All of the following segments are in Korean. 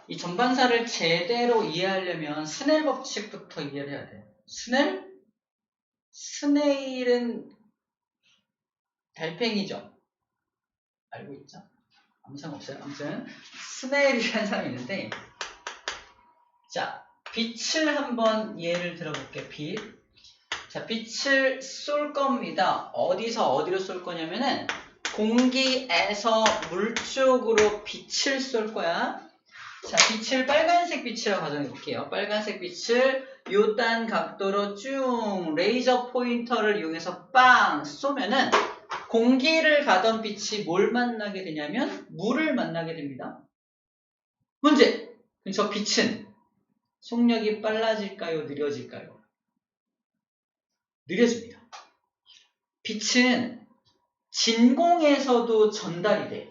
이 전반사를 제대로 이해하려면 스넬 법칙부터 이해를 해야 돼요. 스네일은 달팽이죠. 알고 있죠? 아무 상관없어요. 아무튼 스네일이라는 사람이 있는데, 자, 빛을 한번 예를 들어볼게요. 빛. 자, 빛을 쏠 겁니다. 어디서 어디로 쏠 거냐면은 공기에서 물 쪽으로 빛을 쏠 거야. 자, 빛을 빨간색 빛이라고 가정해 볼게요. 빨간색 빛을 요딴 각도로 쭉 레이저 포인터를 이용해서 빵 쏘면은 공기를 가던 빛이 뭘 만나게 되냐면 물을 만나게 됩니다. 문제! 그럼 저 빛은 속력이 빨라질까요? 느려질까요? 느려집니다. 빛은 진공에서도 전달이 돼.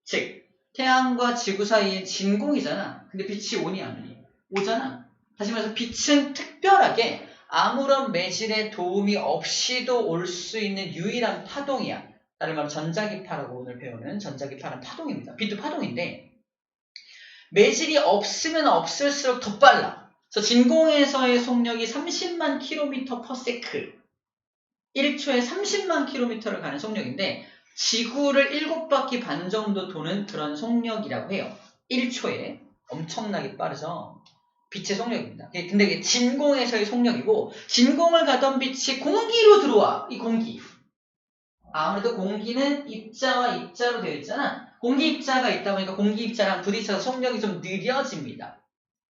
즉, 태양과 지구 사이엔 진공이잖아. 근데 빛이 오니 안 오니? 오잖아. 다시 말해서 빛은 특별하게 아무런 매질의 도움이 없이도 올 수 있는 유일한 파동이야. 다른 말로 전자기파라고 오늘 배우는 전자기파는 파동입니다. 빛도 파동인데 매질이 없으면 없을수록 더 빨라. 그래서 진공에서의 속력이 30만 km/s 1초에 30만 km를 가는 속력인데 지구를 7바퀴 반 정도 도는 그런 속력이라고 해요. 1초에. 엄청나게 빠르죠. 빛의 속력입니다. 근데 이게 진공에서의 속력이고 진공을 가던 빛이 공기로 들어와. 이 공기. 아무래도 공기는 입자와 입자로 되어 있잖아. 공기 입자가 있다 보니까 공기 입자랑 부딪혀서 속력이 좀 느려집니다.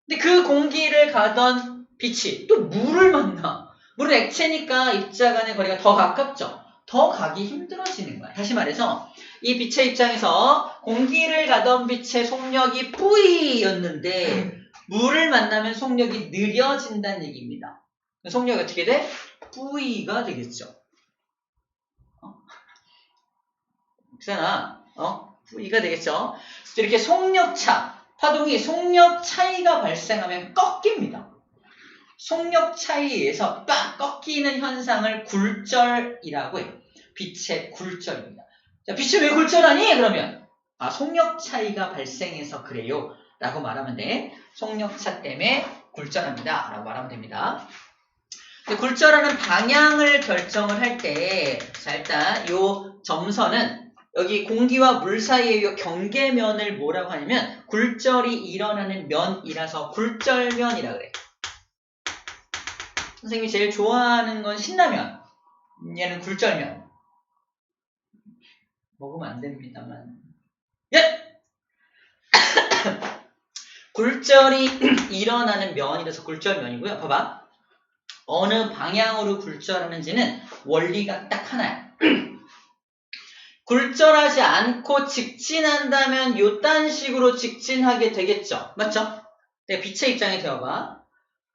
근데 그 공기를 가던 빛이 또 물을 만나. 물은 액체니까 입자 간의 거리가 더 가깝죠. 더 가기 힘들어지는 거야. 다시 말해서 이 빛의 입장에서 공기를 가던 빛의 속력이 V였는데 물을 만나면 속력이 느려진다는 얘기입니다. 속력이 어떻게 돼? V가 되겠죠. 그잖아. V가 되겠죠. 이렇게 속력차, 파동이 속력 차이가 발생하면 꺾입니다. 속력 차이에서 빡 꺾이는 현상을 굴절이라고 해요. 빛의 굴절입니다. 자, 빛이 왜 굴절하니? 그러면 속력 차이가 발생해서 그래요. 라고 말하면 돼. 속력차 때문에 굴절합니다. 라고 말하면 됩니다. 굴절하는 방향을 결정을 할 때, 자, 일단 요 점선은 여기 공기와 물 사이의 요 경계면을 뭐라고 하냐면 굴절이 일어나는 면이라서 굴절면이라 그래. 선생님이 제일 좋아하는 건 신라면. 얘는 굴절면. 먹으면 안 됩니다만. 예! 굴절이 일어나는 면이라서 굴절면이고요. 봐봐. 어느 방향으로 굴절하는지는 원리가 딱 하나야. 굴절하지 않고 직진한다면 요딴 식으로 직진하게 되겠죠. 맞죠? 내가 빛의 입장에 되어봐.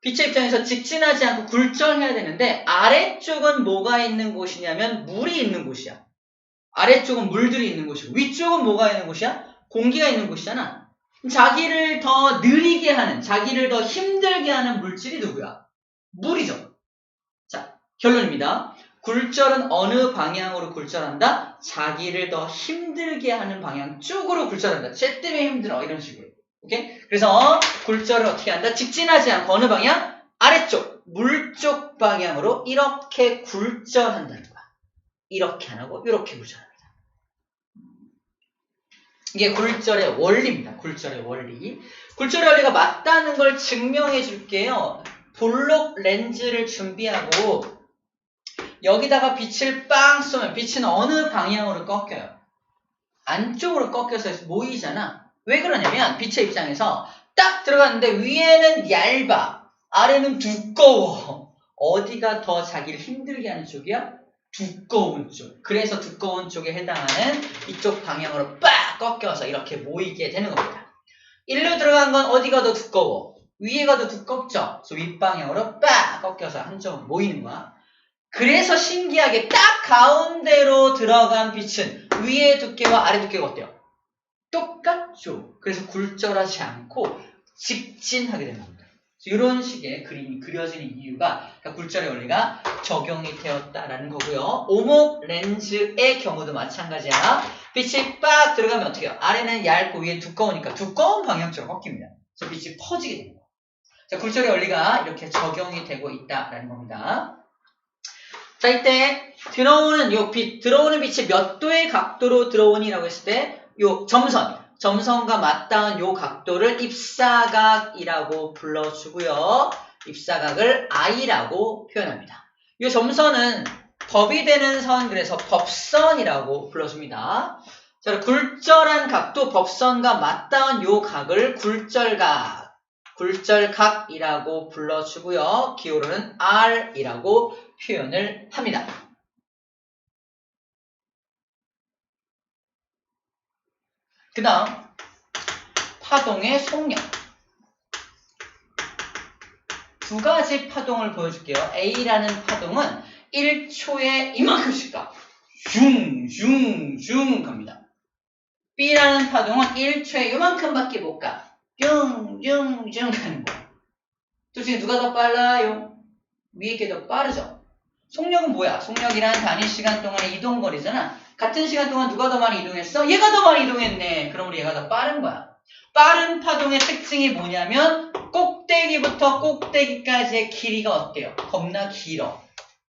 빛의 입장에서 직진하지 않고 굴절해야 되는데 아래쪽은 뭐가 있는 곳이냐면 물이 있는 곳이야. 아래쪽은 물들이 있는 곳이고 위쪽은 뭐가 있는 곳이야? 공기가 있는 곳이잖아. 자기를 더 느리게 하는, 자기를 더 힘들게 하는 물질이 누구야? 물이죠. 자, 결론입니다. 굴절은 어느 방향으로 굴절한다? 자기를 더 힘들게 하는 방향 쪽으로 굴절한다. 쟤 때문에 힘들어. 이런 식으로. 오케이? 그래서 굴절을 어떻게 한다? 직진하지 않고 어느 방향? 아래쪽, 물 쪽 방향으로 이렇게 굴절한다는 거야. 이렇게 안 하고 이렇게 굴절합니다. 이게 굴절의 원리입니다. 굴절의 원리. 굴절의 원리가 맞다는 걸 증명해 줄게요. 볼록 렌즈를 준비하고 여기다가 빛을 빵 쏘면 빛은 어느 방향으로 꺾여요? 안쪽으로 꺾여서 모이잖아. 왜 그러냐면 빛의 입장에서 딱 들어갔는데 위에는 얇아. 아래는 두꺼워. 어디가 더 자기를 힘들게 하는 쪽이야? 두꺼운 쪽. 그래서 두꺼운 쪽에 해당하는 이쪽 방향으로 빡 꺾여서 이렇게 모이게 되는 겁니다. 일로 들어간 건 어디가 더 두꺼워? 위에가 더 두껍죠? 그래서 윗방향으로 빡 꺾여서 한쪽 모이는 거야. 그래서 신기하게 딱 가운데로 들어간 빛은 위의 두께와 아래 두께가 어때요? 똑같죠. 그래서 굴절하지 않고 직진하게 되는 겁니다. 이런 식의 그림이 그려지는 이유가 그러니까 굴절의 원리가 적용이 되었다라는 거고요. 오목 렌즈의 경우도 마찬가지야. 빛이 빡 들어가면 어떻게 해요? 아래는 얇고 위에 두꺼우니까 두꺼운 방향적으로 꺾입니다. 그래서 빛이 퍼지게 됩니다. 자, 굴절의 원리가 이렇게 적용이 되고 있다라는 겁니다. 자, 이때 들어오는 요 빛, 들어오는 빛이 몇 도의 각도로 들어오니라고 했을 때 요 점선과 맞닿은 요 각도를 입사각이라고 불러주고요. 입사각을 I라고 표현합니다. 이 점선은 법이 되는 선, 그래서 법선이라고 불러줍니다. 자, 굴절한 각도 법선과 맞닿은 요 각을 굴절각이라고 불러주고요. 기호로는 R이라고 표현을 합니다. 그 다음 파동의 속력. 두 가지 파동을 보여줄게요. A라는 파동은 1초에 이만큼씩 가. 슝 갑니다. B라는 파동은 1초에 요만큼밖에 못 가. 슝 가는 거야. 둘 중에 누가 더 빨라요? 위에 게 더 빠르죠? 속력은 뭐야? 속력이란 단위 시간 동안의 이동거리잖아. 같은 시간 동안 누가 더 많이 이동했어? 얘가 더 많이 이동했네. 그럼 얘가 더 빠른 거야. 빠른 파동의 특징이 뭐냐면 꼭대기부터 꼭대기까지의 길이가 어때요? 겁나 길어.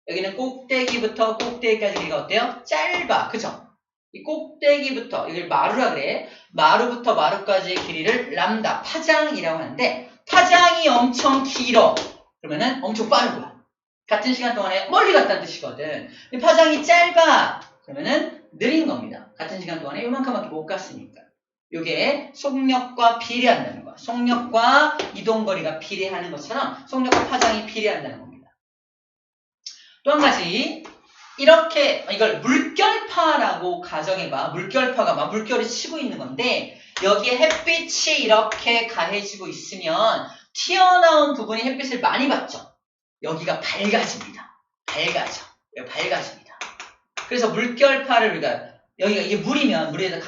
여기는 꼭대기부터 꼭대기까지 길이가 어때요? 짧아. 그죠? 이 꼭대기부터, 여기를 마루라 그래. 마루부터 마루까지의 길이를 람다, 파장이라고 하는데 파장이 엄청 길어. 그러면은 엄청 빠른 거야. 같은 시간 동안에 멀리 갔다는 뜻이거든. 파장이 짧아. 그러면은 느린 겁니다. 같은 시간 동안에 요만큼밖에 못 갔으니까. 요게 속력과 비례한다는 거야. 속력과 이동거리가 비례하는 것처럼 속력과 파장이 비례한다는 겁니다. 또 한 가지, 이렇게 이걸 물결파라고 가정해봐. 물결파가 막 물결이 치고 있는 건데 여기에 햇빛이 이렇게 가해지고 있으면 튀어나온 부분이 햇빛을 많이 받죠. 여기가 밝아집니다. 밝아집니다. 그래서 물결파를 우리가 여기가 이게 물이면 물에다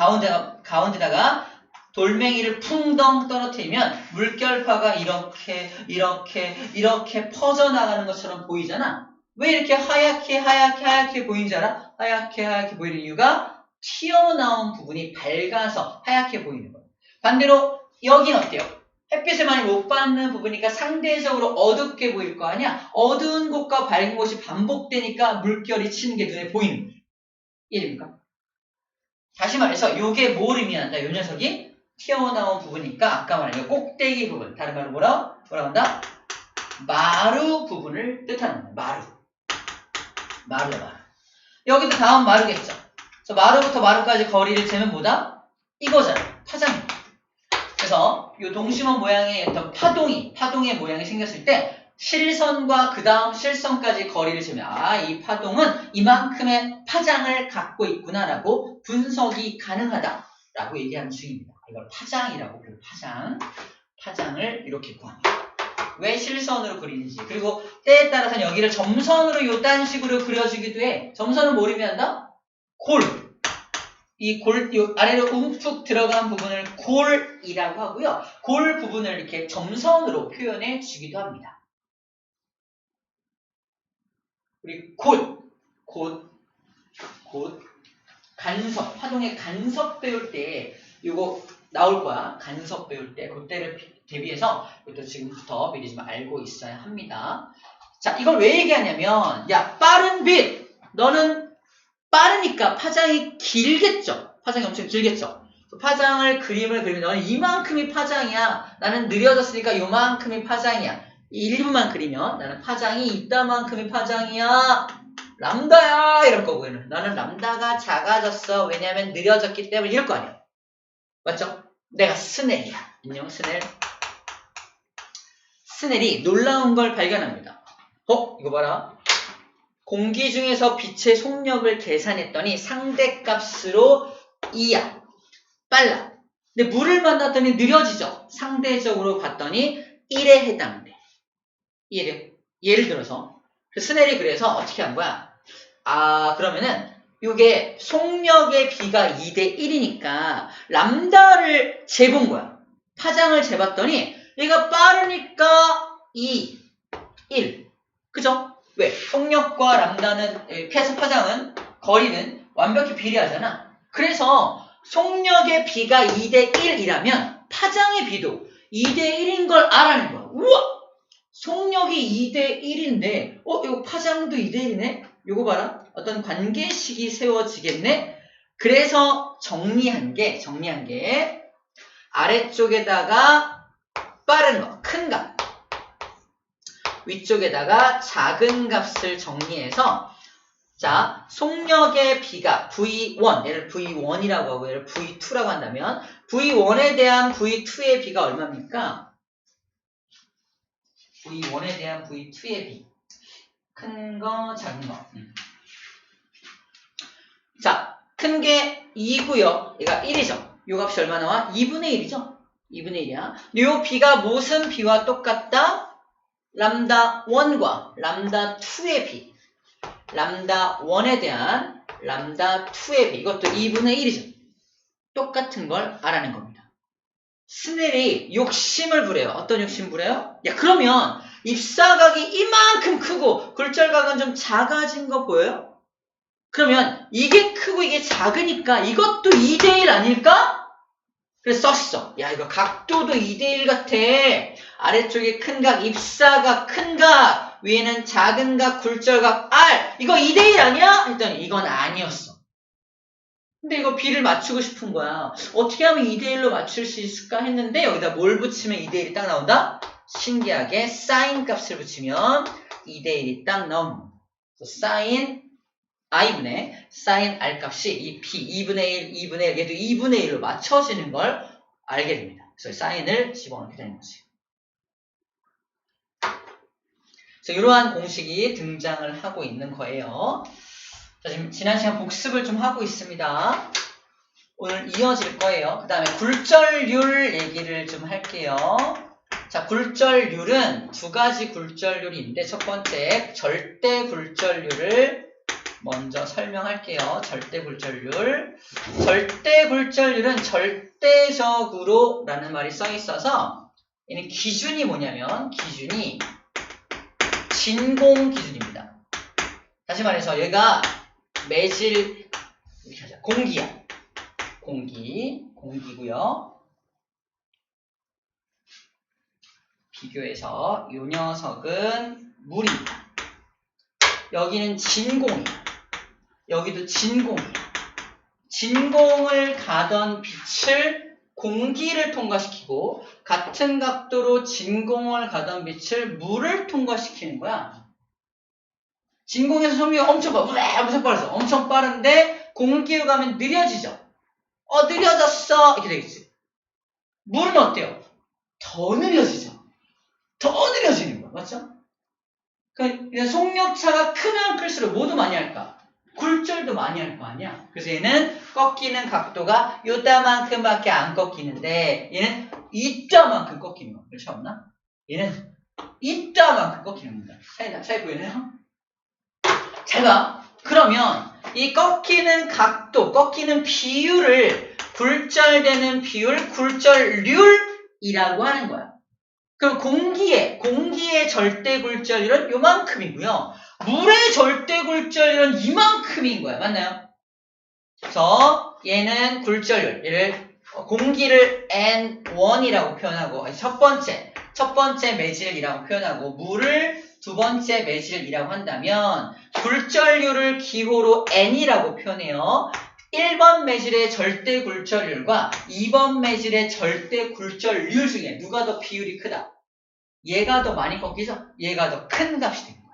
가운데다가 돌멩이를 풍덩 떨어뜨리면 물결파가 이렇게 퍼져나가는 것처럼 보이잖아. 왜 이렇게 하얗게 보이는지 알아? 하얗게 보이는 이유가 튀어나온 부분이 밝아서 하얗게 보이는 거예요. 반대로 여기는 어때요? 햇빛을 많이 못 받는 부분이니까 상대적으로 어둡게 보일 거 아니야? 어두운 곳과 밝은 곳이 반복되니까 물결이 치는 게 눈에 보이는 거예요. 이해됩니까? 다시 말해서 이게 뭘 의미한다? 이 녀석이 튀어나온 부분이니까 아까 말한 이 꼭대기 부분, 다른 말로 뭐라고 한다? 마루 부분을 뜻하는 거예요. 마루. 여기도 다음 마루겠죠. 그래서 마루부터 마루까지 거리를 재면 뭐다? 이거잖아. 파장입니다. 그래서 이 동심원 모양의 어떤 파동의 모양이 생겼을 때 실선과 그 다음 실선까지 거리를 재면 이 파동은 이만큼의 파장을 갖고 있구나라고 분석이 가능하다라고 얘기하는 중입니다. 이걸 파장이라고 불러요. 파장을 이렇게 구합니다. 왜 실선으로 그리는지, 그리고 때에 따라서는 여기를 점선으로 요딴 식으로 그려주기도 해. 점선은 뭘 의미한다? 요 아래로 움푹 들어간 부분을 골이라고 하고요. 골 부분을 이렇게 점선으로 표현해 주기도 합니다. 우리 곧 간섭, 파동의 간섭 배울 때 요거 나올 거야. 간섭 배울 때 그때를 대비해서 이것도 지금부터 미리 좀 알고 있어야 합니다. 자, 이걸 왜 얘기하냐면 빠른 빛, 너는 빠르니까 파장이 길겠죠. 파장이 엄청 길겠죠. 그림을 그리면 너는 이만큼이 파장이야. 나는 느려졌으니까 요만큼이 파장이야. 1분만 그리면 나는 파장이 이따만큼이 파장이야. 람다야 이럴 거고요. 나는 람다가 작아졌어. 왜냐하면 느려졌기 때문에 이럴 거 아니야. 맞죠? 내가 스넬이야. 인형 스넬. 스넬이 놀라운 걸 발견합니다. 이거 봐라. 공기 중에서 빛의 속력을 계산했더니 상대값으로 2야. 빨라. 근데 물을 만났더니 느려지죠. 상대적으로 봤더니 1에 해당돼. 예를 들어서 스넬이 그래서 어떻게 한 거야? 그러면은 이게 속력의 비가 2대 1이니까 람다를 재본 거야. 파장을 재봤더니 얘가 빠르니까 2, 1. 그죠? 왜? 속력과 람다는, 파장은, 거리는 완벽히 비례하잖아. 그래서 속력의 비가 2대 1이라면 파장의 비도 2대 1인 걸 알아낸 거야. 우와! 속력이 2대 1인데, 이거 파장도 2대 1이네? 요거 봐라. 어떤 관계식이 세워지겠네? 그래서 정리한 게, 아래쪽에다가 빠른 거, 큰 값. 위쪽에다가 작은 값을 정리해서, 자, 속력의 비가 V1, 얘를 V1이라고 하고 얘를 V2라고 한다면, V1에 대한 V2의 비가 얼마입니까? V1에 대한 V2의 비. 큰 거, 작은 거. 자, 큰 게 2고요. 얘가 1이죠. 요 값이 얼마 나와? 2분의 1이죠. 2분의 1이야. 요 비가 무슨 비와 똑같다? 람다 1과 람다 2의 비. 람다 1에 대한 람다 2의 비. 이것도 2분의 1이죠. 똑같은 걸 알아낸 겁니다. 스넬이 욕심을 부려요. 어떤 욕심 부려요? 야, 그러면 입사각이 이만큼 크고 굴절각은 좀 작아진 거 보여요? 그러면 이게 크고 이게 작으니까 이것도 2대1 아닐까? 그래서 썼어. 야, 이거 각도도 2대1 같아. 아래쪽에 큰 각, 입사각, 큰 각, 위에는 작은 각, 굴절각, R. 이거 2대1 아니야? 했더니 이건 아니었어. 근데 이거 B를 맞추고 싶은 거야. 어떻게 하면 2대1로 맞출 수 있을까 했는데 여기다 뭘 붙이면 2대1이 딱 나온다? 신기하게 사인 값을 붙이면 2대1이 딱 나옵니다. 사인 i분의 사인 r 값이 이 b 2분의 1, 2분의 1, 얘도 2분의 1로 맞춰지는 걸 알게 됩니다. 그래서 사인을 집어넣게 되는 거지. 그래서 이러한 공식이 등장을 하고 있는 거예요. 자, 지금 지난 시간 복습을 좀 하고 있습니다. 오늘 이어질 거예요. 그 다음에 굴절률 얘기를 좀 할게요. 자, 굴절률은 두 가지 굴절률이 있는데 첫 번째 절대 굴절률을 먼저 설명할게요. 절대 굴절률. 절대 굴절률은 절대적으로 라는 말이 써 있어서 얘는 기준이 뭐냐면 기준이 진공 기준입니다. 다시 말해서 얘가 매질 이렇게 하자. 공기야. 공기고요. 비교해서 이 녀석은 물입니다. 여기는 진공이야. 여기도 진공이야. 진공을 가던 빛을 공기를 통과시키고 같은 각도로 진공을 가던 빛을 물을 통과시키는 거야. 진공에서 소비가 엄청 빠르, 엄청 빠르죠. 엄청 빠른데 공기로 가면 느려지죠. 느려졌어. 이렇게 되겠지. 물은 어때요? 더 느려지죠. 더 느려지는 거야. 맞죠? 그러니까 속력차가 크면 클수록 뭐도 많이 할까? 굴절도 많이 할 거 아니야. 그래서 얘는 꺾이는 각도가 요따만큼밖에 안 꺾이는데 얘는 이따만큼 꺾이는 거야. 그렇지 않나? 얘는 이따만큼 꺾이는 겁니다. 차이 보이네요? 잘 봐. 그러면 이 꺾이는 각도, 꺾이는 비율을 굴절되는 비율, 굴절률이라고 하는 거야. 그럼 공기의 절대 굴절률은 요만큼이고요. 물의 절대 굴절률은 이만큼인 거야. 맞나요? 그래서 얘는 굴절률, 얘를 공기를 N1이라고 표현하고 첫 번째 매질이라고 표현하고 물을 두 번째 매질이라고 한다면 굴절률을 기호로 N이라고 표현해요. 1번 매질의 절대 굴절률과 2번 매질의 절대 굴절률 중에 누가 더 비율이 크다? 얘가 더 많이 꺾이죠? 얘가 더 큰 값이 되는 거야.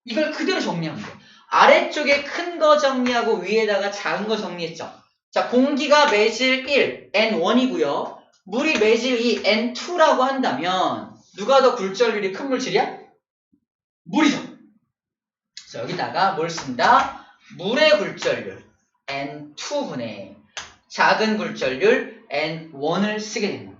이걸 그대로 정리하면 돼. 아래쪽에 큰 거 정리하고 위에다가 작은 거 정리했죠. 자, 공기가 매질 1, N1이고요. 물이 매질 2, N2라고 한다면 누가 더 굴절률이 큰 물질이야? 물이죠. 그래서 여기다가 뭘 쓴다? 물의 굴절률 N2분의 작은 굴절률 N1을 쓰게 됩니다.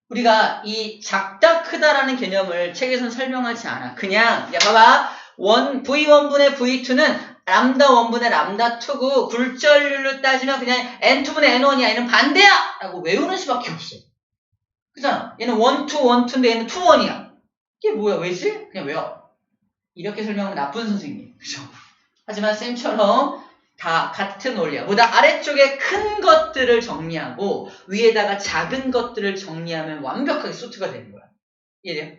우리가 이 작다 크다라는 개념을 책에서는 설명하지 않아. 그냥 야 봐봐. V1분의 V2는 람다 1분의 람다 2고 굴절률로 따지면 그냥 N2분의 N1이야. 얘는 반대야! 라고 외우는 수밖에 없어. 그잖아. 얘는 1, 2, 1, 2인데 얘는 2, 1이야. 이게 뭐야? 왜지? 그냥 외워. 이렇게 설명하면 나쁜 선생님. 그죠? 하지만 쌤처럼 다 같은 원리야. 보다 아래쪽에 큰 것들을 정리하고 위에다가 작은 것들을 정리하면 완벽하게 소트가 되는 거야. 이해돼요?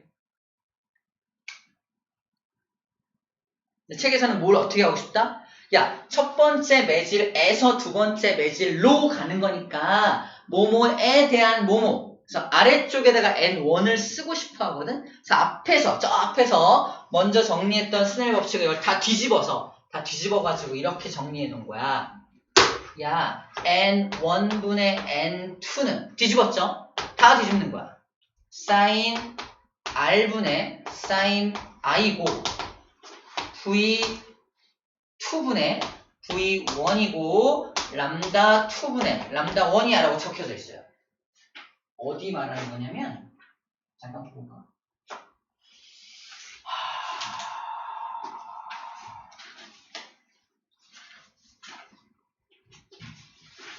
책에서는 뭘 어떻게 하고 싶다? 야, 첫 번째 매질에서 두 번째 매질로 가는 거니까 뭐뭐에 대한 뭐뭐. 그래서 아래쪽에다가 N1을 쓰고 싶어 하거든? 그래서 저 앞에서 먼저 정리했던 스넬 법칙을 이걸 다 뒤집어가지고 이렇게 정리해 놓은 거야. 야, N1분의 N2는 뒤집었죠? 다 뒤집는 거야. 사인 R분의 사인 I고 V2분의 V1이고 람다 2분의 람다 1이야 라고 적혀져 있어요. 어디 말하는 거냐면 잠깐 볼까?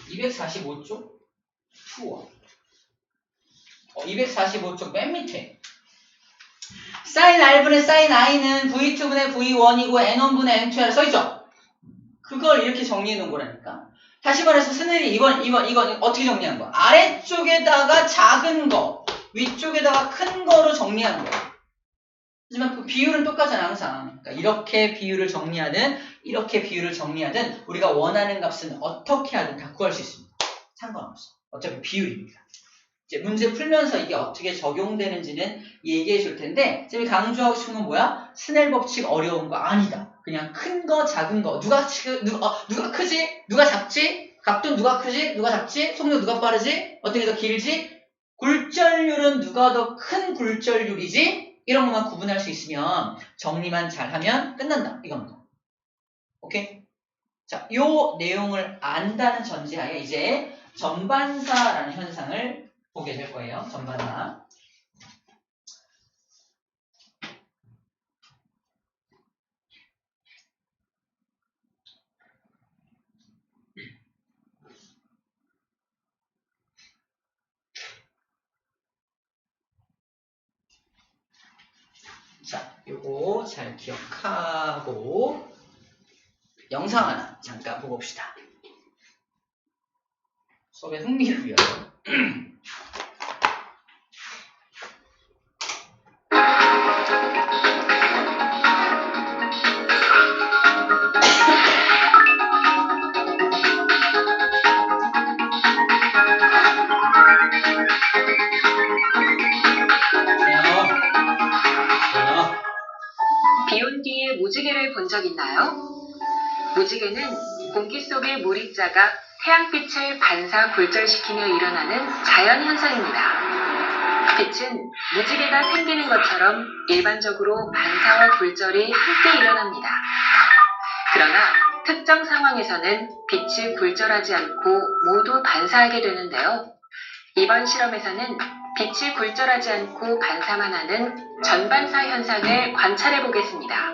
245쪽 2원 245쪽 맨 밑에 사인 R분의 사인 I는 V2분의 V1이고 N1분의 N2라 써있죠? 그걸 이렇게 정리해 놓은 거라니까. 다시 말해서 스넬이 이건 어떻게 정리한 거야? 아래쪽에다가 작은 거, 위쪽에다가 큰 거로 정리하는 거야. 하지만 그 비율은 똑같잖아, 항상. 그러니까 이렇게 비율을 정리하든, 이렇게 비율을 정리하든, 우리가 원하는 값은 어떻게 하든 다 구할 수 있습니다. 상관없어. 어차피 비율입니다. 이제 문제 풀면서 이게 어떻게 적용되는지는 얘기해 줄 텐데, 쌤이 강조하고 싶은 건 뭐야? 스넬 법칙 어려운 거 아니다. 그냥 큰 거, 작은 거. 누가 크지? 누가 작지? 각도 누가 크지? 누가 작지? 속도 누가 빠르지? 어떤 게 더 길지? 굴절률은 누가 더 큰 굴절률이지? 이런 것만 구분할 수 있으면 정리만 잘하면 끝난다. 이겁니다. 오케이? 자, 요 내용을 안다는 전제하에 이제 전반사라는 현상을 보게 될 거예요. 전반사. 자, 요거 잘 기억하고 영상 하나 잠깐 보고 봅시다. 수업의 흥미를 위하여. 비온 뒤에 무지개를 본 적 있나요? 무지개는 공기 속의 물입자가 태양빛을 반사 굴절시키며 일어나는 자연현상입니다. 빛은 무지개가 생기는 것처럼 일반적으로 반사와 굴절이 함께 일어납니다. 그러나 특정 상황에서는 빛이 굴절하지 않고 모두 반사하게 되는데요. 이번 실험에서는 빛이 굴절하지 않고 반사만 하는 전반사 현상을 관찰해 보겠습니다.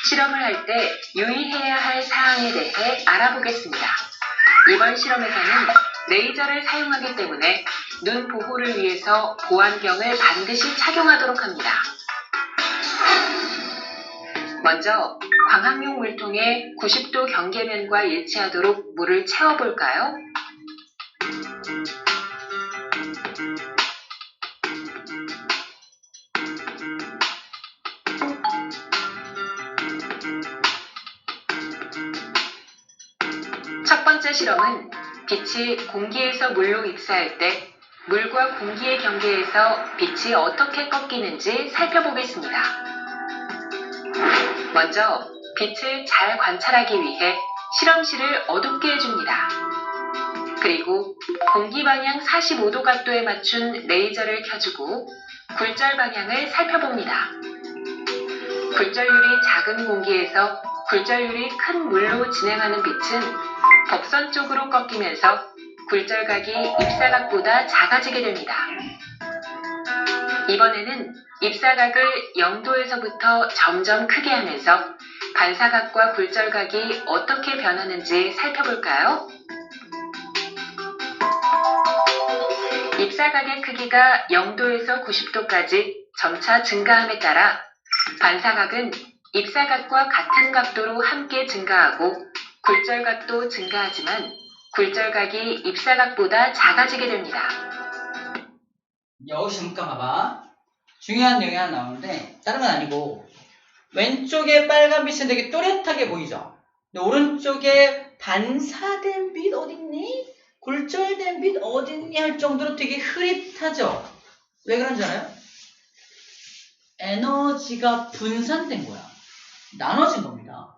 실험을 할 때 유의해야 할 사항에 대해 알아보겠습니다. 이번 실험에서는 레이저를 사용하기 때문에 눈 보호를 위해서 보안경을 반드시 착용하도록 합니다. 먼저 광학용 물통에 90도 경계면과 일치하도록 물을 채워볼까요? 첫 번째 실험은 빛이 공기에서 물로 입사할 때 물과 공기의 경계에서 빛이 어떻게 꺾이는지 살펴보겠습니다. 먼저 빛을 잘 관찰하기 위해 실험실을 어둡게 해줍니다. 그리고 공기 방향 45도 각도에 맞춘 레이저를 켜주고 굴절 방향을 살펴봅니다. 굴절률이 작은 공기에서 굴절률이 큰 물로 진행하는 빛은 덕선 쪽으로 꺾이면서 굴절각이 입사각보다 작아지게 됩니다. 이번에는 입사각을 0도에서부터 점점 크게 하면서 반사각과 굴절각이 어떻게 변하는지 살펴볼까요? 입사각의 크기가 0도에서 90도까지 점차 증가함에 따라 반사각은 입사각과 같은 각도로 함께 증가하고 굴절각도 증가하지만 굴절각이 입사각보다 작아지게 됩니다. 여기서 잠깐 봐봐. 중요한 내용이 하나 나오는데 다른 건 아니고 왼쪽에 빨간 빛은 되게 또렷하게 보이죠? 근데 오른쪽에 반사된 빛 어딨니? 굴절된 빛 어딨니? 할 정도로 되게 흐릿하죠? 왜 그런지 알아요? 에너지가 분산된 거야. 나눠진 겁니다.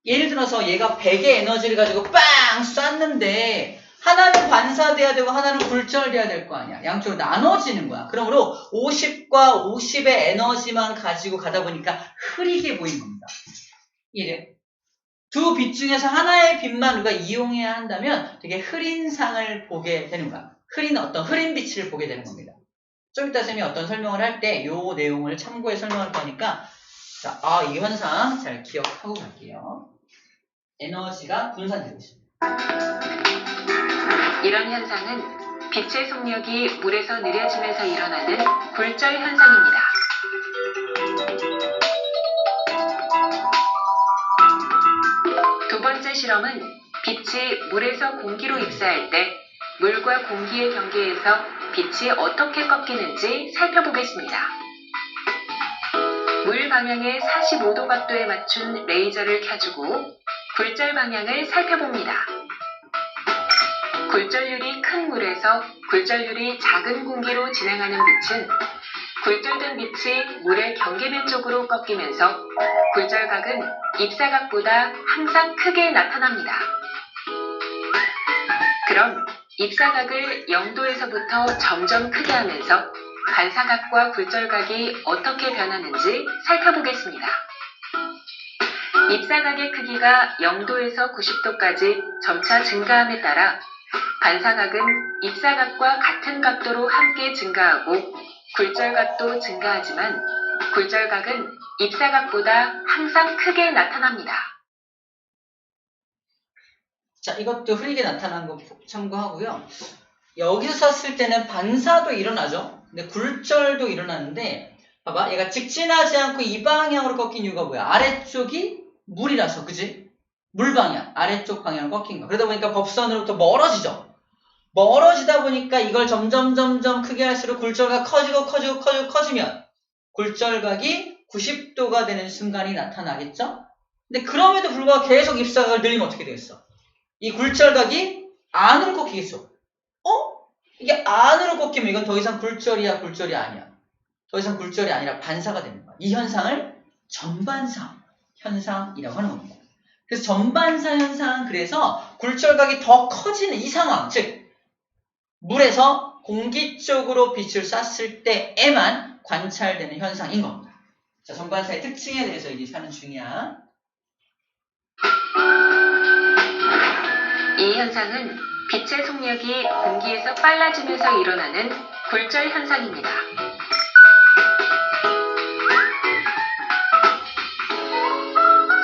예를 들어서 얘가 100의 에너지를 가지고 빵 쐈는데 하나는 반사돼야 되고 하나는 굴절돼야 될 거 아니야. 양쪽으로 나눠지는 거야. 그러므로 50과 50의 에너지만 가지고 가다 보니까 흐리게 보이는 겁니다. 이래. 두 빛 중에서 하나의 빛만 우리가 이용해야 한다면 되게 흐린 상을 보게 되는 거야. 흐린 빛을 보게 되는 겁니다. 좀 이따 쌤이 어떤 설명을 할 때 이 내용을 참고해 설명할 거니까 자, 이 현상 잘 기억하고 갈게요. 에너지가 분산되고 있습니다. 이런 현상은 빛의 속력이 물에서 느려지면서 일어나는 굴절 현상입니다. 두 번째 실험은 빛이 물에서 공기로 입사할 때 물과 공기의 경계에서 빛이 어떻게 꺾이는지 살펴보겠습니다. 물 방향의 45도 각도에 맞춘 레이저를 켜주고 굴절 방향을 살펴봅니다. 굴절률이 큰 물에서 굴절률이 작은 공기로 진행하는 빛은 굴절된 빛이 물의 경계면 쪽으로 꺾이면서 굴절각은 입사각보다 항상 크게 나타납니다. 그럼 입사각을 0도에서부터 점점 크게 하면서 반사각과 굴절각이 어떻게 변하는지 살펴보겠습니다. 입사각의 크기가 0도에서 90도까지 점차 증가함에 따라 반사각은 입사각과 같은 각도로 함께 증가하고 굴절각도 증가하지만 굴절각은 입사각보다 항상 크게 나타납니다. 자, 이것도 흐리게 나타난 거 참고하고요. 여기서 쐈을 때는 반사도 일어나죠. 근데 굴절도 일어나는데 봐봐, 얘가 직진하지 않고 이 방향으로 꺾인 이유가 뭐야? 아래쪽이 물이라서, 그지? 물 방향, 아래쪽 방향으로 꺾인 거. 그러다 보니까 법선으로부터 멀어지죠. 멀어지다 보니까 이걸 점점 크게 할수록 굴절각 커지면 굴절각이 90도가 되는 순간이 나타나겠죠? 근데 그럼에도 불구하고 계속 입사각을 늘리면 어떻게 되겠어? 이 굴절각이 안으로 꺾이겠어. 이게 안으로 꺾이면 이건 더 이상 굴절이야, 굴절이 아니야. 더 이상 굴절이 아니라 반사가 되는 거야. 이 현상을 전반사 현상이라고 하는 겁니다. 그래서 전반사 현상은 그래서 굴절각이 더 커지는 이 상황, 즉 물에서 공기 쪽으로 빛을 쐈을 때에만 관찰되는 현상인 겁니다. 자, 전반사의 특징에 대해서 이제 하는 중이야. 이 현상은 빛의 속력이 공기에서 빨라지면서 일어나는 굴절 현상입니다.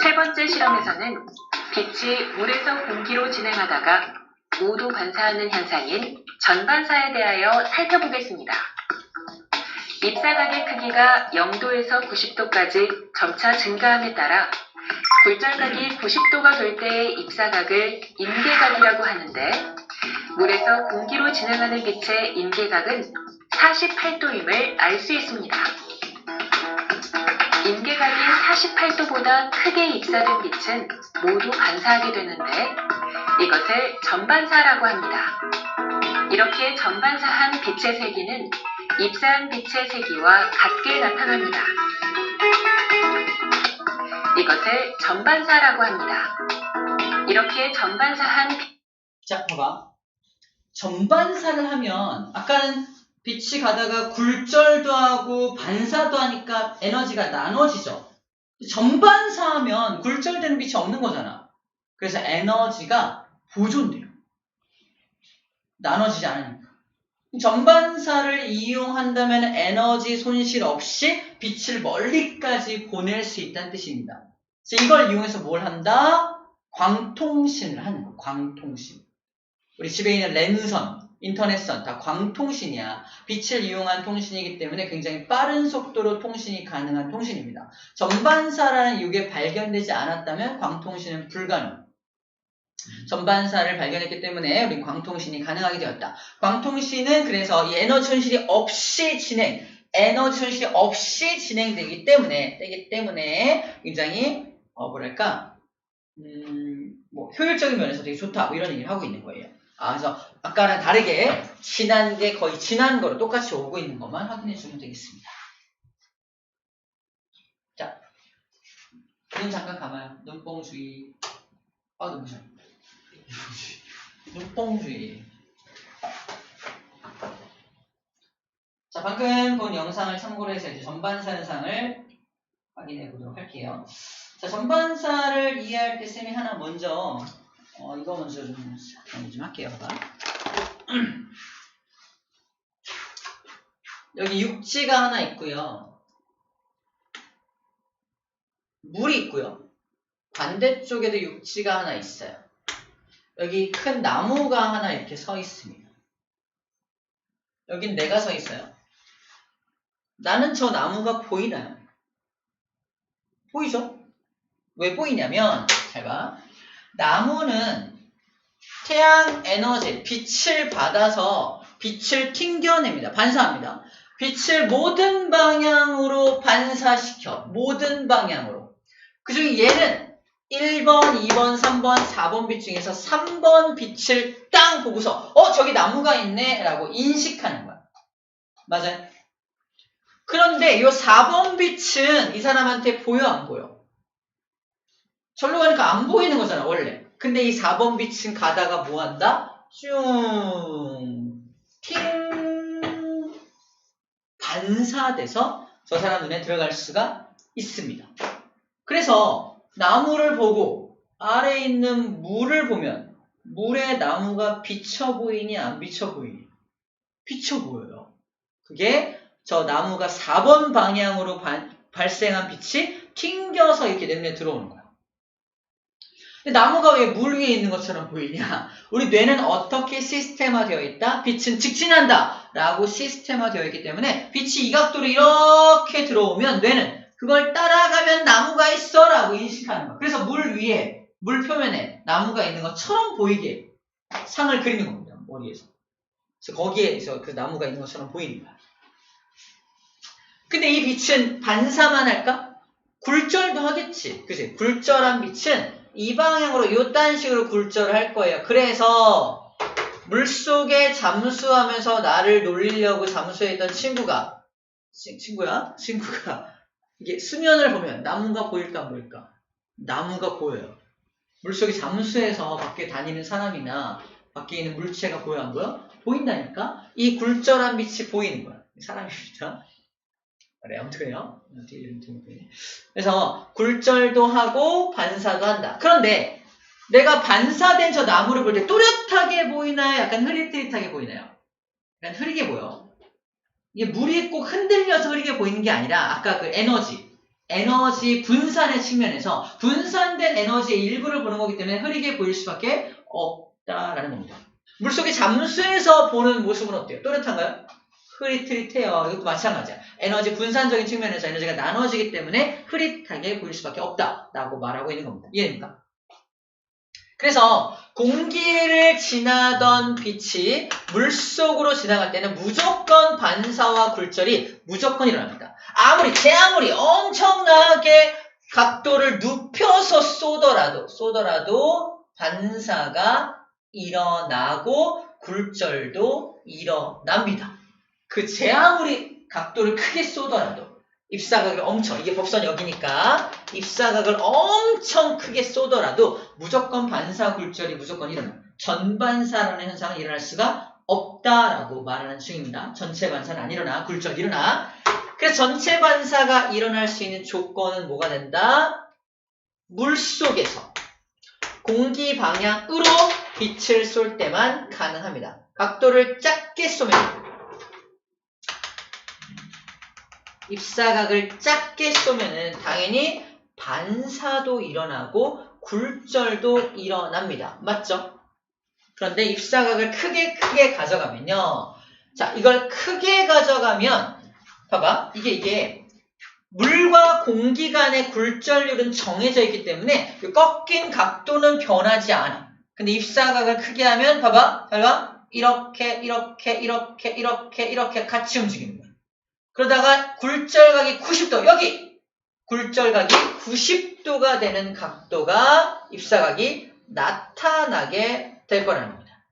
세 번째 실험에서는 빛이 물에서 공기로 진행하다가 모두 반사하는 현상인 전반사에 대하여 살펴보겠습니다. 입사각의 크기가 0도에서 90도까지 점차 증가함에 따라 굴절각이 90도가 될 때의 입사각을 임계각이라고 하는데 물에서 공기로 진행하는 빛의 임계각은 48도임을 알 수 있습니다. 임계각이 48도보다 크게 입사된 빛은 모두 반사하게 되는데 이것을 전반사라고 합니다. 이렇게 전반사한 빛의 세기는 입사한 빛의 세기와 같게 나타납니다. 이것을 전반사라고 합니다. 이렇게 전반사한 자, 봐봐. 전반사를 하면 아까는 빛이 가다가 굴절도 하고 반사도 하니까 에너지가 나눠지죠. 전반사하면 굴절되는 빛이 없는 거잖아. 그래서 에너지가 보존돼요. 나눠지지 않으니까. 전반사를 이용한다면 에너지 손실 없이 빛을 멀리까지 보낼 수 있다는 뜻입니다. 그래서 이걸 이용해서 뭘 한다? 광통신을 하는 거. 광통신. 우리 집에 있는 랜선, 인터넷선 다 광통신이야. 빛을 이용한 통신이기 때문에 굉장히 빠른 속도로 통신이 가능한 통신입니다. 전반사라는 이게 발견되지 않았다면 광통신은 불가능. 전반사를 발견했기 때문에 우리 광통신이 가능하게 되었다. 광통신은 그래서 이 에너지 손실이 없이 진행되기 때문에 굉장히 효율적인 면에서 되게 좋다. 뭐 이런 얘기를 하고 있는 거예요. 그래서 아까랑 다르게 진한 게 거의 진한 거로 똑같이 오고 있는 것만 확인해 주면 되겠습니다. 자, 눈 잠깐 감아요. 눈뽕주의. 눈뽕주의. 눈뽕주의. 자, 방금 본 영상을 참고로 해서 이제 전반사 현상을 확인해 보도록 할게요. 자, 전반사를 이해할 때 쌤이 하나 먼저 이거 먼저 좀 할게요. 여기 육지가 하나 있고요. 물이 있고요. 반대쪽에도 육지가 하나 있어요. 여기 큰 나무가 하나 이렇게 서 있습니다. 여긴 내가 서 있어요. 나는 저 나무가 보이나요? 보이죠? 왜 보이냐면 잘 봐. 나무는 태양 에너지, 빛을 받아서 빛을 튕겨냅니다. 반사합니다. 빛을 모든 방향으로 반사시켜. 모든 방향으로. 그중에 얘는 1번, 2번, 3번, 4번 빛 중에서 3번 빛을 땅 보고서 저기 나무가 있네 라고 인식하는 거야. 맞아요? 그런데 이 4번 빛은 이 사람한테 보여 안 보여? 절로 가니까 안 보이는 거잖아 원래. 근데 이 4번 빛은 가다가 뭐 한다? 팅 반사돼서 저 사람 눈에 들어갈 수가 있습니다. 그래서 나무를 보고 아래에 있는 물을 보면 물에 나무가 비쳐 보이니 안 비쳐 보이니? 비쳐 보여요. 그게 저 나무가 4번 방향으로 발생한 빛이 튕겨서 이렇게 내 눈에 들어오는 거야. 근데 나무가 왜 물 위에 있는 것처럼 보이냐? 우리 뇌는 어떻게 시스템화되어 있다? 빛은 직진한다! 라고 시스템화되어 있기 때문에 빛이 이 각도로 이렇게 들어오면 뇌는 그걸 따라가면 나무가 있어! 라고 인식하는 거야. 그래서 물 위에, 물 표면에 나무가 있는 것처럼 보이게 상을 그리는 겁니다. 머리에서. 그래서 거기에서 그 나무가 있는 것처럼 보이는 거야. 근데 이 빛은 반사만 할까? 굴절도 하겠지. 그치? 굴절한 빛은 이 방향으로 요딴 식으로 굴절을 할 거예요. 그래서 물속에 잠수하면서 나를 놀리려고 잠수했던 친구가 이게 수면을 보면 나무가 보일까 안 보일까? 나무가 보여요. 물속에 잠수해서 밖에 다니는 사람이나 밖에 있는 물체가 보여 안 보여? 보인다니까? 이 굴절한 빛이 보이는 거야. 사람입니다. 그래, 아무튼요. 그래서 굴절도 하고 반사도 한다. 그런데 내가 반사된 저 나무를 볼 때 또렷하게 보이나요? 약간 흐릿흐릿하게 보이나요? 약간 흐리게 보여. 이게 물이 꼭 흔들려서 흐리게 보이는 게 아니라 아까 그 에너지 분산의 측면에서 분산된 에너지의 일부를 보는 거기 때문에 흐리게 보일 수밖에 없다라는 겁니다. 물속에 잠수해서 보는 모습은 어때요? 또렷한가요? 흐릿흐릿해요. 이것도 마찬가지야. 에너지 분산적인 측면에서 에너지가 나눠지기 때문에 흐릿하게 보일 수밖에 없다라고 말하고 있는 겁니다. 이해됩니까? 그래서 공기를 지나던 빛이 물속으로 지나갈 때는 무조건 반사와 굴절이 무조건 일어납니다. 제 아무리 엄청나게 각도를 눕혀서 쏘더라도 반사가 일어나고 굴절도 일어납니다. 제 아무리 각도를 크게 쏘더라도 입사각을 이게 법선 여기니까 입사각을 엄청 크게 쏘더라도 무조건 반사 굴절이 무조건 일어나. 전반사라는 현상은 일어날 수가 없다라고 말하는 중입니다. 전체 반사는 안 일어나. 굴절 일어나. 그래서 전체 반사가 일어날 수 있는 조건은 뭐가 된다? 물속에서 공기 방향으로 빛을 쏠 때만 가능합니다. 각도를 작게 쏘면 입사각을 작게 쏘면은 당연히 반사도 일어나고 굴절도 일어납니다. 맞죠? 그런데 입사각을 크게 가져가면요. 자, 이걸 크게 가져가면 봐봐. 이게 물과 공기 간의 굴절률은 정해져 있기 때문에 꺾인 각도는 변하지 않아. 근데 입사각을 크게 하면 봐봐. 이렇게 같이 움직이는 거야. 그러다가 굴절각이 90도 여기 굴절각이 90도가 되는 각도가 입사각이 나타나게 될 거라는 겁니다.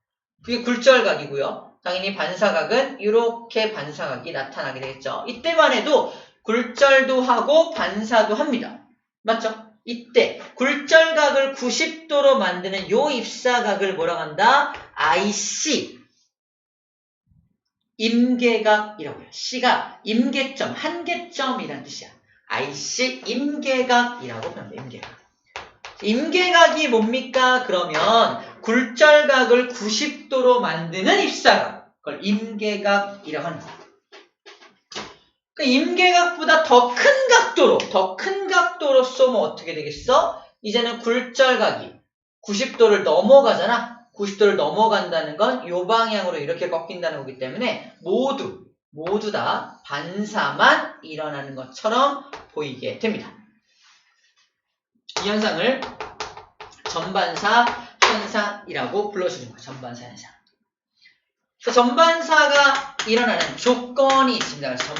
그게 굴절각이고요. 당연히 반사각은 이렇게 반사각이 나타나게 되겠죠. 이때만 해도 굴절도 하고 반사도 합니다. 맞죠? 이때 굴절각을 90도로 만드는 요 입사각을 뭐라고 한다? IC 임계각이라고 해요. C가 임계점, 한계점이라는 뜻이야. IC 임계각이라고 표현합니다. 임계각. 임계각이 뭡니까? 그러면 굴절각을 90도로 만드는 입사각. 그걸 임계각이라고 하는 거야. 그 임계각보다 더 큰 각도로 쏘면 어떻게 되겠어? 이제는 굴절각이 90도를 넘어가잖아. 90도를 넘어간다는 건 이 방향으로 이렇게 꺾인다는 거기 때문에 모두 다 반사만 일어나는 것처럼 보이게 됩니다. 이 현상을 전반사 현상이라고 불러주는 거예요. 전반사 현상. 그래서 전반사가 일어나는 조건이 있습니다. 그래서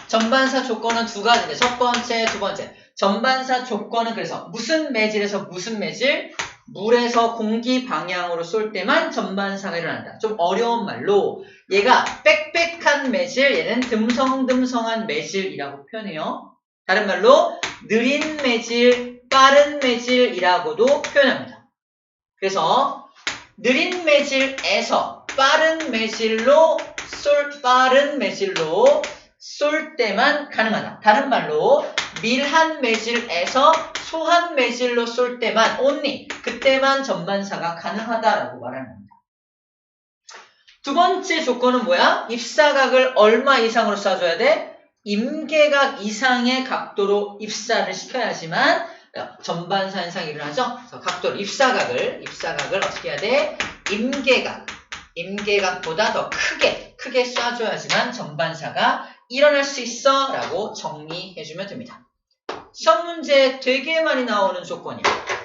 전반사 조건은 두 가지인데 첫 번째, 두 번째. 전반사 조건은 그래서 무슨 매질에서 무슨 매질? 물에서 공기 방향으로 쏠 때만 전반사가 일어난다. 좀 어려운 말로 얘가 빽빽한 매질, 얘는 듬성듬성한 매질이라고 표현해요. 다른 말로 느린 매질, 빠른 매질이라고도 표현합니다. 그래서 느린 매질에서 빠른 매질로 쏠 때만 가능하다. 다른 말로 밀한 매질에서 소한 매질로 쏠 때만 only 그때만 전반사가 가능하다라고 말하는 겁니다. 두 번째 조건은 뭐야? 입사각을 얼마 이상으로 쏴줘야 돼? 임계각 이상의 각도로 입사를 시켜야지만 전반사 현상이 일어나죠. 그래서 각도를 입사각을 어떻게 해야 돼? 임계각보다 더 크게 쏴줘야지만 전반사가 일어날 수 있어 라고 정리해주면 됩니다. 시험 문제에 되게 많이 나오는 조건이에요.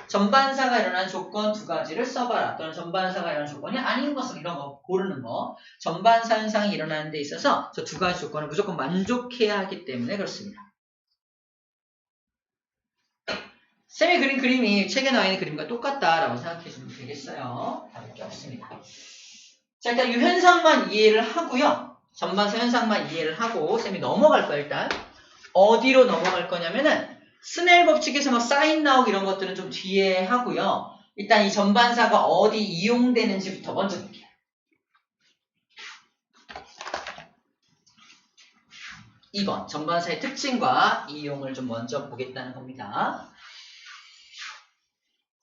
전반사가 일어난 조건 두 가지를 써봐라. 또는 전반사가 일어난 조건이 아닌 것을 이런 거 고르는 거. 전반사 현상이 일어나는 데 있어서 저 두 가지 조건을 무조건 만족해야 하기 때문에 그렇습니다. 쌤이 그린 그림이 책에 나와 있는 그림과 똑같다라고 생각해주면 되겠어요. 다를 게 없습니다. 자, 일단 이 현상만 이해를 하고요. 전반사 현상만 이해를 하고 쌤이 넘어갈 거예요. 일단 어디로 넘어갈 거냐면은 스넬 법칙에서 막 사인 나오고 이런 것들은 좀 뒤에 하고요. 일단 이 전반사가 어디 이용되는지부터 먼저 볼게요. 2번 전반사의 특징과 이용을 좀 먼저 보겠다는 겁니다.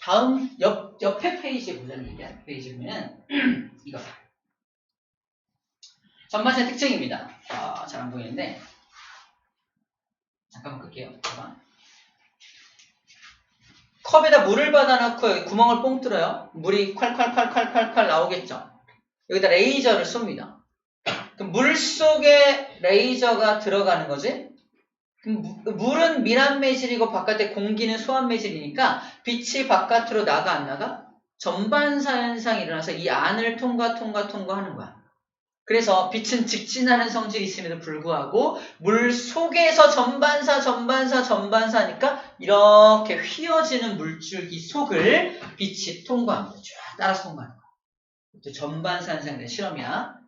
다음 옆에 페이지에 보자는 얘기야. 페이지에 보면 이거 전반사의 특징입니다. 잘 안 보이는데 잠깐만 끌게요. 잠깐만. 컵에다 물을 받아놓고 여기 구멍을 뽕 뚫어요. 물이 콸콸콸콸콸콸 나오겠죠. 여기다 레이저를 쏩니다. 그럼 물 속에 레이저가 들어가는 거지. 그럼 물은 밀한 매질이고 바깥에 공기는 소한 매질이니까 빛이 바깥으로 나가 안 나가? 전반사 현상이 일어나서 이 안을 통과하는 거야. 그래서 빛은 직진하는 성질이 있음에도 불구하고 물 속에서 전반사니까 이렇게 휘어지는 물줄기 속을 빛이 통과합니다. 쫙 따라서 통과하는 거야. 또 전반사 현상에 대한 실험이야.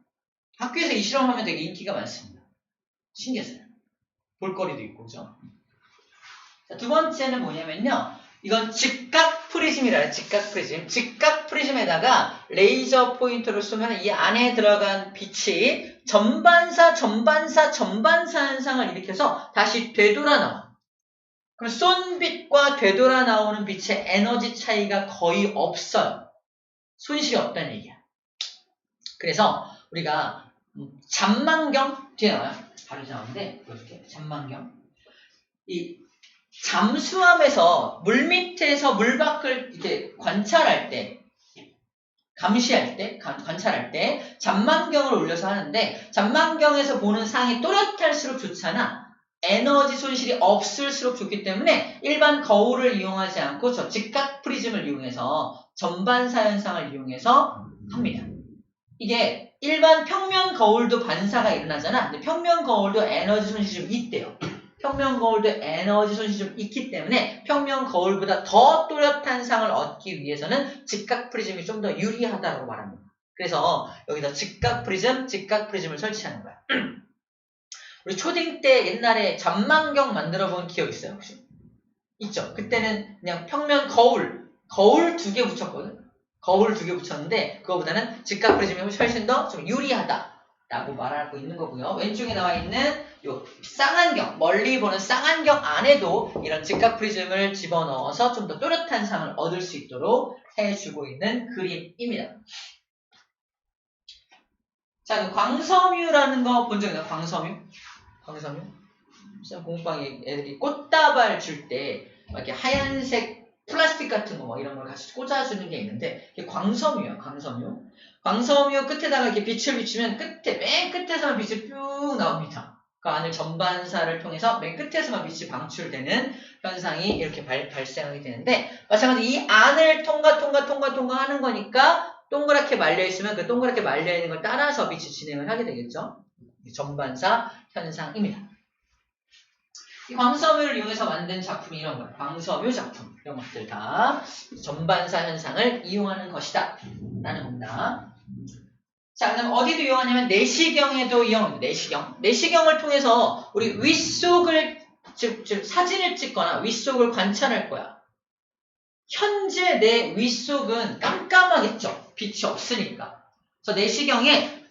학교에서 이 실험하면 되게 인기가 많습니다. 신기했어요. 볼거리도 있고, 그죠? 자, 두 번째는 뭐냐면요. 이건 직각 프리즘이라 해요. 직각 프리즘. 직각 프리즘에다가 레이저 포인터를 쏘면 이 안에 들어간 빛이 전반사 현상을 일으켜서 다시 되돌아 나와. 그럼 쏜 빛과 되돌아 나오는 빛의 에너지 차이가 거의 없어요. 손실이 없다는 얘기야. 그래서 우리가 잠만경 뒤에 나와요. 바로 나오는데 보여줄게. 잠만경. 이 잠수함에서 물밑에서 물 밖을 이렇게 관찰할 때, 감시할 때, 관찰할 때 잠만경을 올려서 하는데 잠만경에서 보는 상이 또렷할수록 좋잖아. 에너지 손실이 없을수록 좋기 때문에 일반 거울을 이용하지 않고 저 직각 프리즘을 이용해서 전반사 현상을 이용해서 합니다. 이게 일반 평면 거울도 반사가 일어나잖아. 근데 평면 거울도 에너지 손실이 좀 있대요. 평면 거울도 에너지 손실이 좀 있기 때문에 평면 거울보다 더 또렷한 상을 얻기 위해서는 직각 프리즘이 좀 더 유리하다고 말합니다. 그래서 여기다 직각 프리즘을 설치하는 거야. 우리 초딩 때 옛날에 잠만경 만들어 본 기억 있어요, 혹시? 있죠? 그때는 그냥 평면 거울 2개 붙였거든? 거울 2개 붙였는데, 그거보다는 직각 프리즘이 훨씬 더 좀 유리하다라고 말하고 있는 거고요. 왼쪽에 나와 있는 요 쌍안경, 멀리 보는 쌍안경 안에도 이런 직각 프리즘을 집어넣어서 좀 더 또렷한 상을 얻을 수 있도록 해주고 있는 그림입니다. 자, 광섬유라는 거 본 적 있나요? 광섬유? 시험 공부방에 애들이 꽃다발 줄 때 이렇게 하얀색 플라스틱 같은 거 이런 걸 같이 꽂아주는 게 있는데 이게 광섬유야, 광섬유. 광섬유 끝에다가 이렇게 빛을 비추면 맨 끝에서만 빛이 쭉 나옵니다. 그 안을 전반사를 통해서 맨 끝에서만 빛이 방출되는 현상이 이렇게 발생하게 되는데 마찬가지로 이 안을 통과하는 거니까 동그랗게 말려있으면 그 동그랗게 말려있는 걸 따라서 빛이 진행을 하게 되겠죠. 전반사 현상입니다. 이 광섬유를 이용해서 만든 작품이 이런 거예요. 광섬유 작품. 이런 것들 다 전반사 현상을 이용하는 것이다. 라는 겁니다. 자, 그럼 어디도 이용하냐면 내시경에도 이용합니다. 내시경을 통해서 우리 윗속을, 즉 사진을 찍거나 윗속을 관찰할 거야. 현재 내 윗속은 깜깜하겠죠. 빛이 없으니까. 그래서 내시경에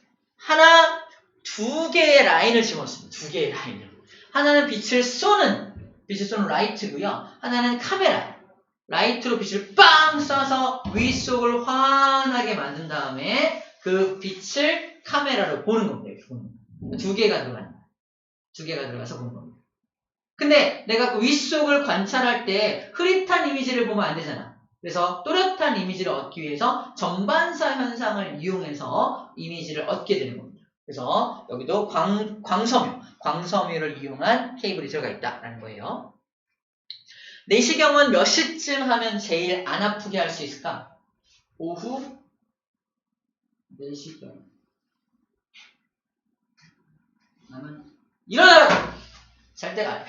두 개의 라인을 집어넣습니다. 2개의 라인을. 하나는 빛을 쏘는 라이트고요. 하나는 카메라. 라이트로 빛을 빵 쏴서 윗속을 환하게 만든 다음에 그 빛을 카메라로 보는 겁니다. 이렇게 보는 겁니다. 2개가 들어갑니다. 2개가 들어가서 보는 겁니다. 근데 내가 그 윗속을 관찰할 때 흐릿한 이미지를 보면 안 되잖아. 그래서 또렷한 이미지를 얻기 위해서 전반사 현상을 이용해서 이미지를 얻게 되는 겁니다. 그래서 여기도 광섬유를 이용한 케이블이 들어가 있다라는 거예요. 내시경은 몇 시쯤 하면 제일 안 아프게 할 수 있을까? 오후 4시경. 일어나라고! 잘 때가 아니야.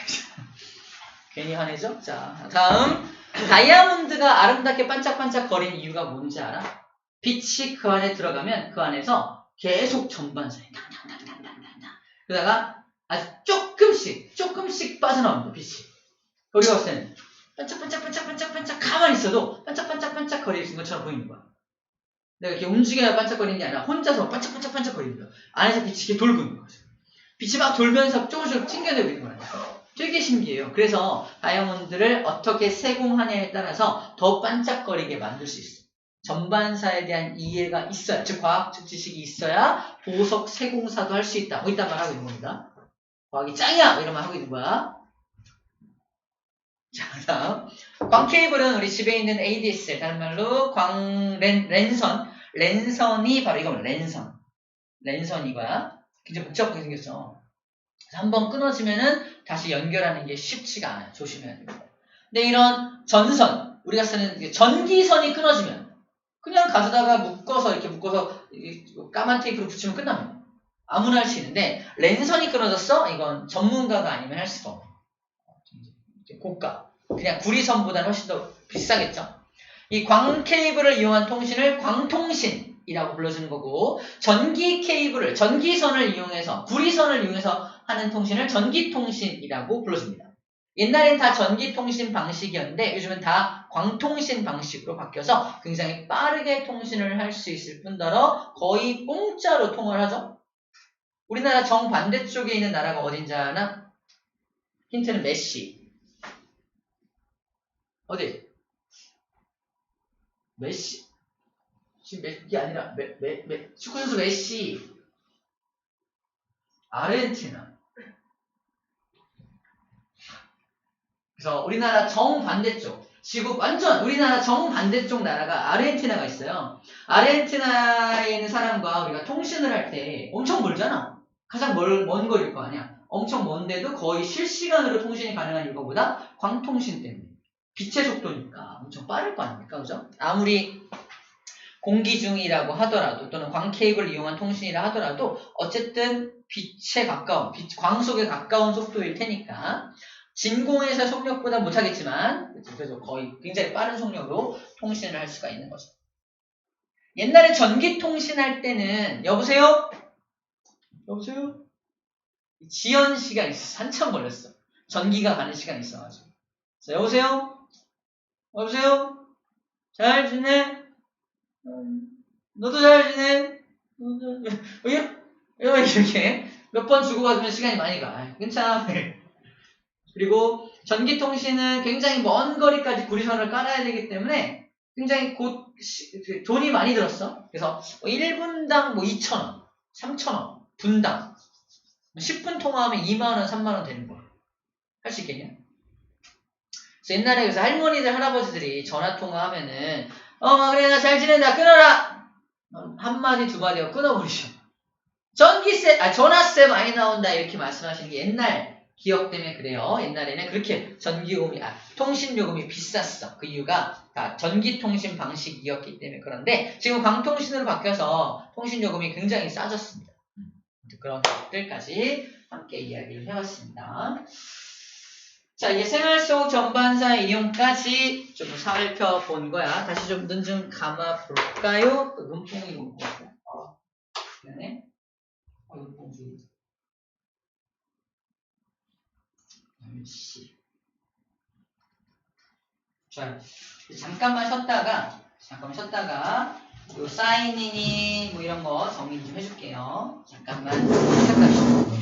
괜히 화내죠? 자, 다음. 다이아몬드가 아름답게 반짝반짝 거리는 이유가 뭔지 알아? 빛이 그 안에 들어가면 그 안에서 계속 전반사에 그러다가 아주 조금씩 빠져나옵니다. 빛이. 우리가 봤을 때는 반짝반짝 가만히 있어도 반짝반짝 거리는 것처럼 보이는 거야. 내가 이렇게 움직여야 반짝거리는 게 아니라 혼자서 반짝반짝 거립니다. 안에서 빛이 이렇게 돌고 있는 거죠. 빛이 막 돌면서 조금씩 튕겨내고 있는 거예요. 되게 신기해요. 그래서 다이아몬드를 어떻게 세공하냐에 따라서 더 반짝거리게 만들 수 있어요. 전반사에 대한 이해가 있어야, 즉 과학적 지식이 있어야 보석 세공사도 할 수 있다. 뭐 이딴 말 하고 있는 겁니다. 과학이 짱이야! 이런 말 하고 있는 거야. 자, 다음. 광케이블은 우리 집에 있는 ADSL, 다른 말로 랜선이 바로 이겁니다. 랜선 이거야. 굉장히 복잡하게 생겼어. 한번 끊어지면은 다시 연결하는 게 쉽지가 않아요. 조심해야 됩니다. 근데 이런 전선, 우리가 쓰는 전기선이 끊어지면 그냥 가져다가 묶어서 까만 테이프로 붙이면 끝납니다. 아무나 할 수 있는데 랜선이 끊어졌어? 이건 전문가가 아니면 할 수가 없어요. 고가. 그냥 구리선보다는 훨씬 더 비싸겠죠. 이 광 케이블을 이용한 통신을 광통신이라고 불러주는 거고 전기선을 이용해서 구리선을 이용해서 하는 통신을 전기통신이라고 불러줍니다. 옛날엔 다 전기통신 방식이었는데 요즘은 다 광통신 방식으로 바뀌어서 굉장히 빠르게 통신을 할 수 있을 뿐더러 거의 공짜로 통화를 하죠. 우리나라 정반대쪽에 있는 나라가 어딘지 아나? 힌트는 메시. 어디? 메시. 지금 이게 아니라 축구 선수 메시. 아르헨티나. 그래서 우리나라 정반대쪽, 지구 완전 우리나라 정반대쪽 나라가 아르헨티나가 있어요. 아르헨티나에 있는 사람과 우리가 통신을 할 때 엄청 멀잖아. 가장 먼 거일 거 아니야. 엄청 먼데도 거의 실시간으로 통신이 가능한 이거보다 광통신 때문에. 빛의 속도니까 엄청 빠를 거 아닙니까? 그죠? 아무리 공기 중이라고 하더라도 또는 광 케이블을 이용한 통신이라 하더라도 어쨌든 빛에 가까운, 광속에 가까운 속도일 테니까 진공에서 속력보다 못하겠지만 그래서 거의 굉장히 빠른 속력으로 통신을 할 수가 있는 거죠. 옛날에 전기 통신할 때는 여보세요? 여보세요? 지연 시간이 있어. 한참 걸렸어. 전기가 가는 시간이 있어가지고. 그래서 여보세요? 여보세요? 잘 지내? 너도 잘 지내? 이렇게 몇 번 주고받으면 시간이 많이 가. 괜찮아. 그리고 전기통신은 굉장히 먼 거리까지 구리선을 깔아야 되기 때문에 굉장히 돈이 많이 들었어. 그래서 1분당 2,000원, 3,000원, 분당 10분 통화하면 2만원, 3만원 되는 거야. 할 수 있겠냐? 그래서 옛날에 그래서 할머니들, 할아버지들이 전화통화하면은 그래 나 잘 지낸다 끊어라! 한마디 두마디가 끊어버리셔. 전화세 많이 나온다 이렇게 말씀하시는 게 옛날 기억 때문에 그래요. 옛날에는 그렇게 통신요금이 비쌌어. 그 이유가 다 전기통신 방식이었기 때문에. 그런데 지금 광통신으로 바뀌어서 통신요금이 굉장히 싸졌습니다. 그런 것들까지 함께 이야기를 해봤습니다. 자, 이제 생활 속 전반사의 이용까지 좀 살펴본 거야. 다시 좀 눈 좀 감아볼까요? 눈뽕이 온 거. 미안해. 눈뽕 좀. 자, 잠깐만 쉬었다가 요 사인이니 뭐 이런 거 정리 좀 해줄게요. 잠깐만 시작합시다.